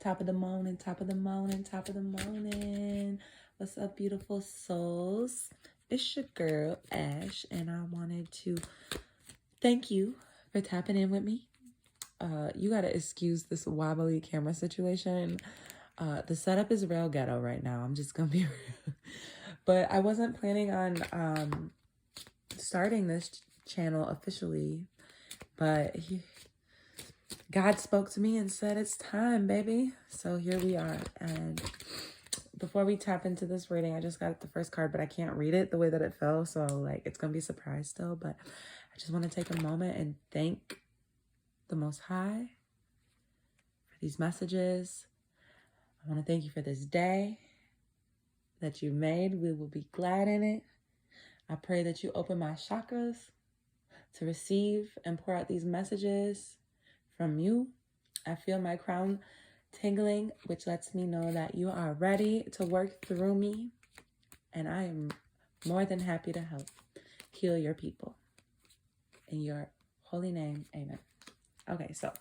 top of the morning, top of the morning, top of the morning. What's up, beautiful souls? It's your girl, Ash, and I wanted to thank you for tapping in with me. You gotta excuse this wobbly camera situation. The setup is real ghetto right now. I'm just gonna be real. But I wasn't planning on starting this channel officially, but God spoke to me and said, it's time, baby. So here we are. And before we tap into this reading, I just got the first card, but I can't read it the way that it fell. So like, it's going to be a surprise still, but I just want to take a moment and thank the Most High for these messages. I want to thank you for this day that you made. We will be glad in it. I pray that you open my chakras to receive and pour out these messages from you. I feel my crown tingling, which lets me know that you are ready to work through me. And I am more than happy to help heal your people. In your holy name, amen. Okay, so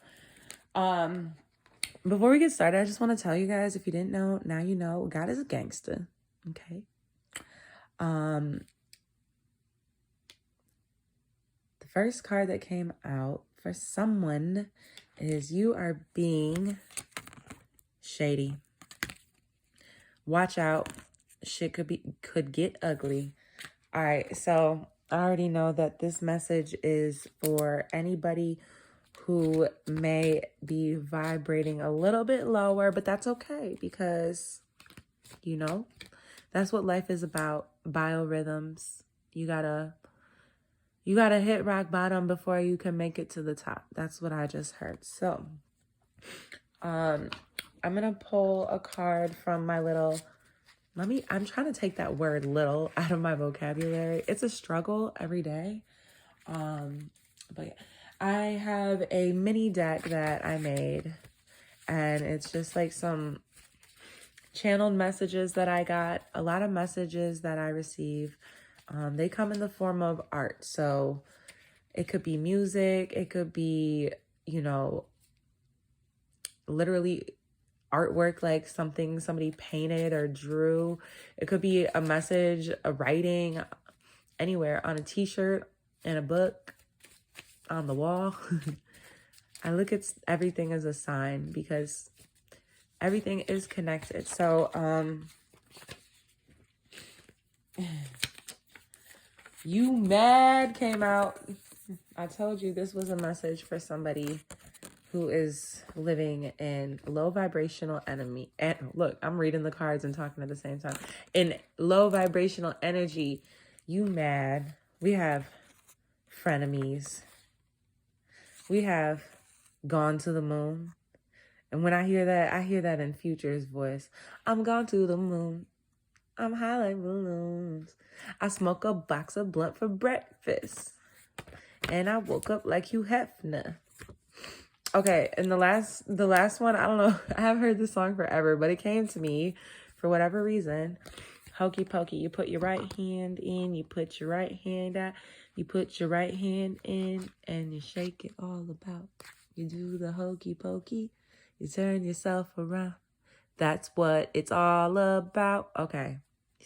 before we get started, I just want to tell you guys, if you didn't know, now you know, God is a gangster. Okay. The first card that came out for someone is you are being shady. Watch out. Shit could get ugly. All right, so I already know that this message is for anybody who may be vibrating a little bit lower, but that's okay because, you know, that's what life is about. Biorhythms. You gotta hit rock bottom before you can make it to the top. That's what I just heard. So, I'm going to pull a card from my little, I'm trying to take that word little out of my vocabulary. It's a struggle every day. But I have a mini deck that I made, and it's just like some channeled messages that I got, a lot of messages that I receive. They come in the form of art. So it could be music. It could be, you know, literally artwork, like something somebody painted or drew. It could be a message, a writing, anywhere, on a t-shirt, in a book, on the wall. I look at everything as a sign because everything is connected. So, You Mad came out. I told you this was a message for somebody who is living in low vibrational enemy. And look, I'm reading the cards and talking at the same time. In low vibrational energy, you mad. We have frenemies. We have gone to the moon. And when I hear that in Future's voice. I'm gone to the moon. I'm high like balloons. I smoke a box of blunt for breakfast. And I woke up like Hugh Hefner. Okay, and the last one, I don't know. I haven't heard this song forever, but it came to me for whatever reason. Hokey pokey, you put your right hand in, you put your right hand out, you put your right hand in, and you shake it all about. You do the hokey pokey, you turn yourself around. That's what it's all about. Okay.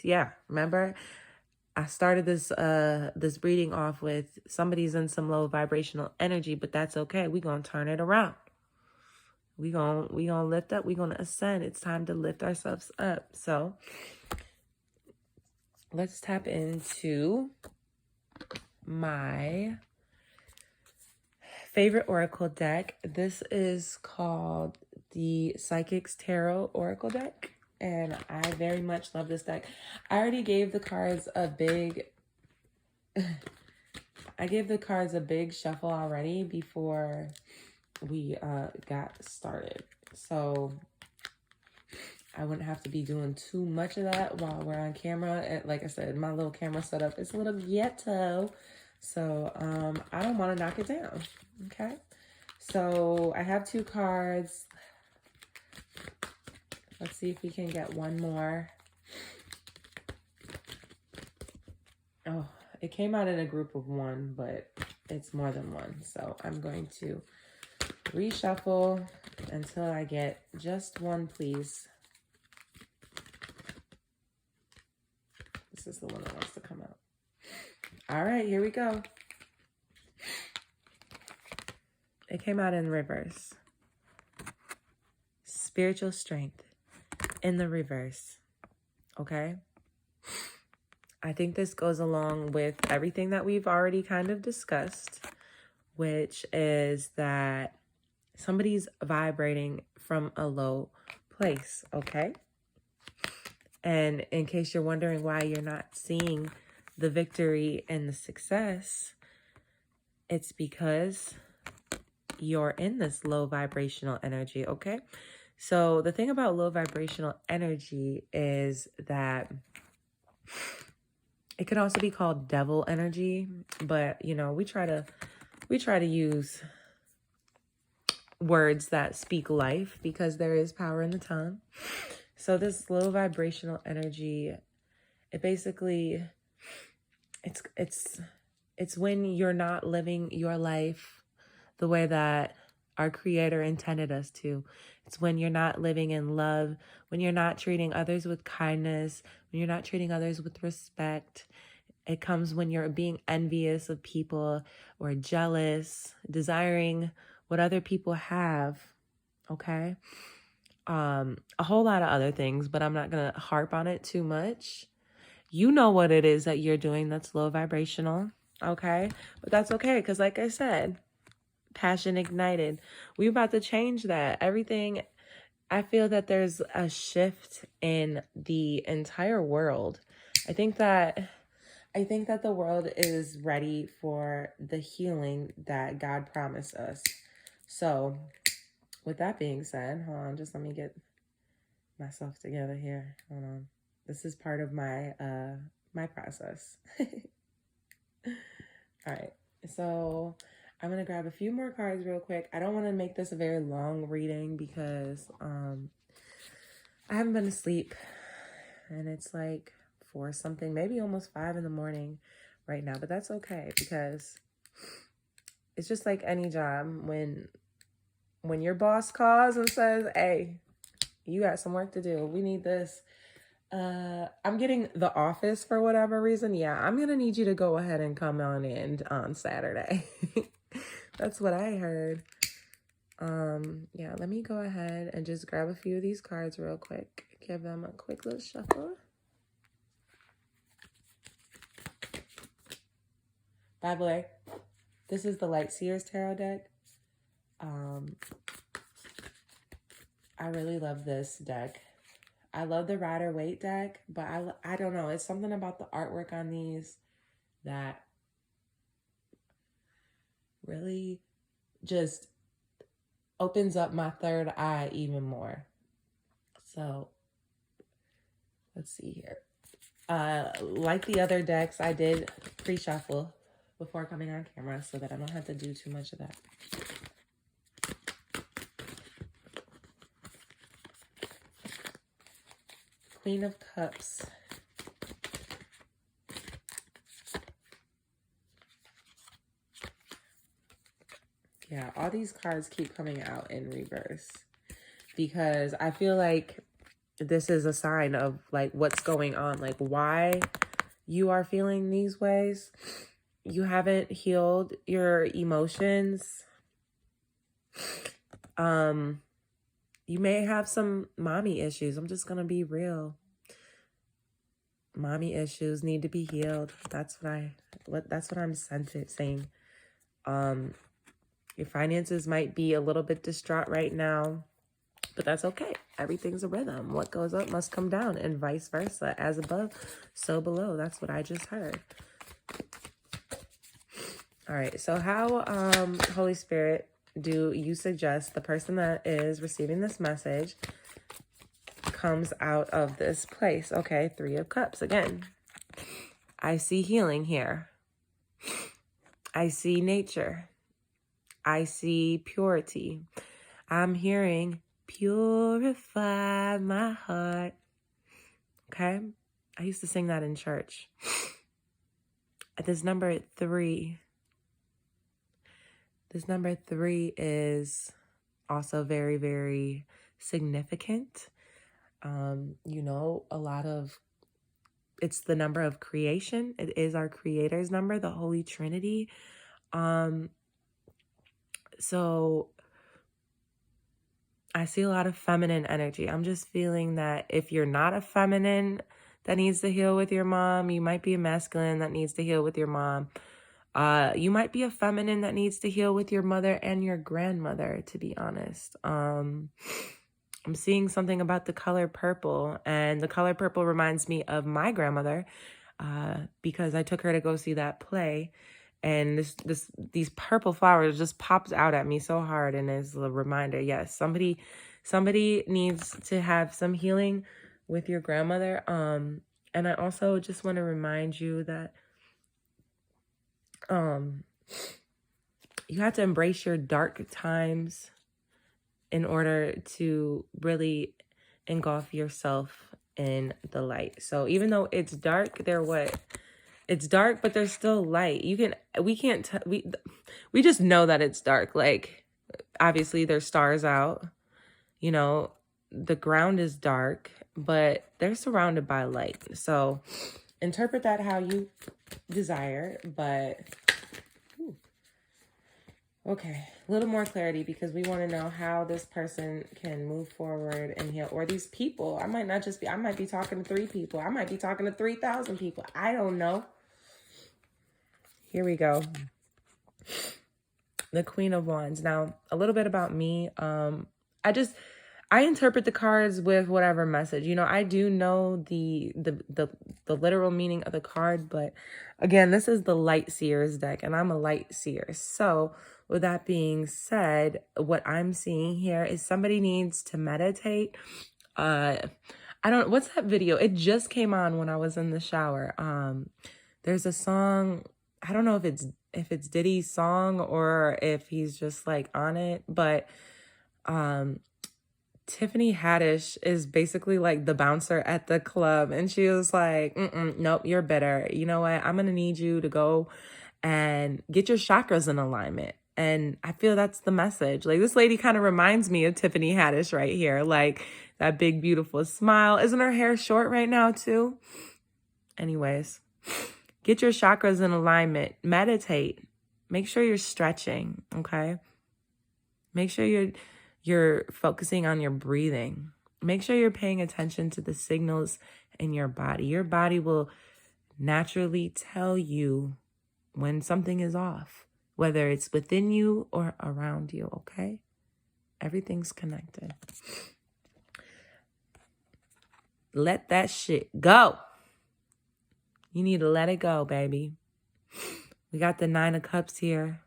Yeah, remember? I started this reading off with somebody's in some low vibrational energy, but that's okay. We're going to turn it around. We gonna lift up. We're going to ascend. It's time to lift ourselves up. So let's tap into my favorite oracle deck. This is called the Psychics Tarot Oracle deck. And I very much love this deck. I already gave the cards a big... I gave the cards a big shuffle already before we got started. So I wouldn't have to be doing too much of that while we're on camera. And like I said, my little camera setup is a little ghetto. So I don't want to knock it down. Okay. So I have 2 cards. Let's see if we can get one more. Oh, it came out in a group of 1, but it's more than 1. So I'm going to reshuffle until I get just one, please. This is the one that wants to come out. All right, here we go. It came out in reverse. Spiritual strength in the reverse. Okay? I think this goes along with everything that we've already kind of discussed, which is that somebody's vibrating from a low place, okay? And in case you're wondering why you're not seeing the victory and the success, it's because you're in this low vibrational energy, okay? So the thing about low vibrational energy is that it could also be called devil energy, but you know, we try to use words that speak life because there is power in the tongue. So this low vibrational energy, it basically, it's when you're not living your life the way that our Creator intended us to. It's when you're not living in love, when you're not treating others with kindness, when you're not treating others with respect. It comes when you're being envious of people or jealous, desiring what other people have, okay? A whole lot of other things, but I'm not going to harp on it too much. You know what it is that you're doing that's low vibrational, okay? But that's okay, because like I said, passion ignited. We're about to change that. Everything, I feel that there's a shift in the entire world. I think that the world is ready for the healing that God promised us. So with that being said, hold on, just let me get myself together here. Hold on. This is part of my my process. All right. So I'm going to grab a few more cards real quick. I don't want to make this a very long reading because I haven't been asleep and it's like 4 something, maybe almost 5 in the morning right now, but that's okay because it's just like any job. When your boss calls and says, hey, you got some work to do, we need this. I'm getting The Office for whatever reason. Yeah, I'm going to need you to go ahead and come on in on Saturday. That's what I heard. Yeah, let me go ahead and just grab a few of these cards real quick. Give them a quick little shuffle. By the way, this is the Light Seers Tarot deck. I really love this deck. I love the Rider-Waite deck, but I don't know. It's something about the artwork on these that really just opens up my third eye even more. So let's see here. Like the other decks, I did pre-shuffle before coming on camera so that I don't have to do too much of that. Queen of Cups. Yeah, all these cards keep coming out in reverse because I feel like this is a sign of like what's going on, like why you are feeling these ways. You haven't healed your emotions. You may have some mommy issues. I'm just going to be real. Mommy issues need to be healed. That's what I'm saying. Your finances might be a little bit distraught right now, but that's okay. Everything's a rhythm. What goes up must come down, and vice versa. As above, so below. That's what I just heard. All right. So how, Holy Spirit, do you suggest the person that is receiving this message comes out of this place? Okay. 3 of Cups. Again, I see healing here. I see nature. I see purity. I'm hearing purify my heart. Okay? I used to sing that in church. This number 3. This number 3 is also very, very significant. It's the number of creation. It is our creator's number, the Holy Trinity. So I see a lot of feminine energy. I'm just feeling that if you're not a feminine that needs to heal with your mom, you might be a masculine that needs to heal with your mom. You might be a feminine that needs to heal with your mother and your grandmother, to be honest. I'm seeing something about the color purple, and the color purple reminds me of my grandmother, because I took her to go see that play, and these purple flowers just popped out at me so hard, and is a reminder, yes, somebody needs to have some healing with your grandmother. And I also just want to remind you that you have to embrace your dark times in order to really engulf yourself in the light. So even though it's dark, it's dark, but there's still light. We just know that it's dark. Like, obviously there's stars out, the ground is dark, but they're surrounded by light. So interpret that how you desire, but okay, a little more clarity, because we want to know how this person can move forward and heal, or these people. I might be talking to 3 people. I might be talking to 3,000 people. I don't know. Here we go. The Queen of Wands. Now, a little bit about me. I interpret the cards with whatever message. I do know the literal meaning of the card, but again, this is the Light Seers deck, and I'm a Light Seer. So with that being said, what I'm seeing here is somebody needs to meditate. What's that video? It just came on when I was in the shower. There's a song, I don't know if it's Diddy's song or if he's just like on it, but Tiffany Haddish is basically like the bouncer at the club, and she was like, nope, you're better. You know what? I'm going to need you to go and get your chakras in alignment. And I feel that's the message. Like, this lady kind of reminds me of Tiffany Haddish right here. Like, that big, beautiful smile. Isn't her hair short right now too? Anyways, get your chakras in alignment. Meditate. Make sure you're stretching, okay? Make sure you're focusing on your breathing. Make sure you're paying attention to the signals in your body. Your body will naturally tell you when something is off, whether it's within you or around you, okay? Everything's connected. Let that shit go. You need to let it go, baby. We got the 9 of Cups here.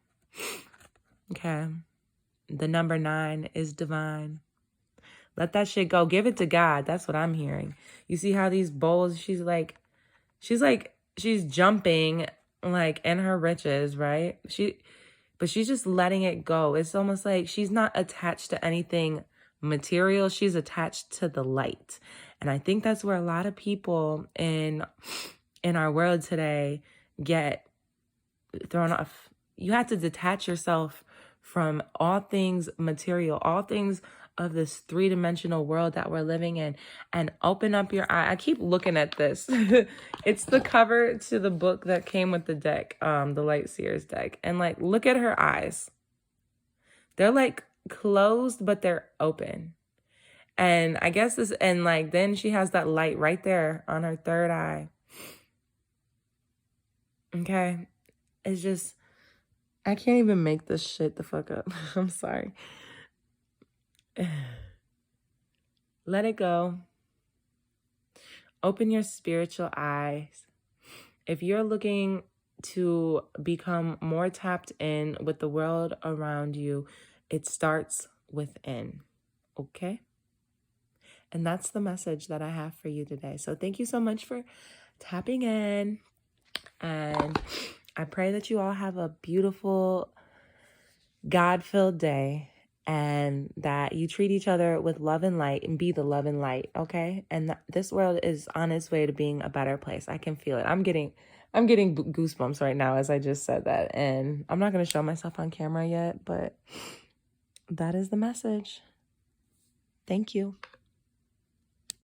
Okay. The number 9 is divine. Let that shit go. Give it to God. That's what I'm hearing. You see how these bowls, she's jumping like in her riches, right? But she's just letting it go. It's almost like she's not attached to anything material. She's attached to the light. And I think that's where a lot of people in our world today get thrown off. You have to detach yourself from all things material, all things of this 3-dimensional world that we're living in, and open up your eye. I keep looking at this. It's the cover to the book that came with the deck, the Light Seers deck. And like, look at her eyes. They're like closed, but they're open. And I guess then she has that light right there on her third eye. Okay. It's just, I can't even make this shit the fuck up. I'm sorry. Let it go. Open your spiritual eyes. If you're looking to become more tapped in with the world around you, it starts within. Okay? And that's the message that I have for you today. So thank you so much for tapping in. And I pray that you all have a beautiful, God-filled day, and that you treat each other with love and light and be the love and light, okay? And this world is on its way to being a better place. I can feel it. I'm getting goosebumps right now as I just said that. And I'm not going to show myself on camera yet, but that is the message. Thank you.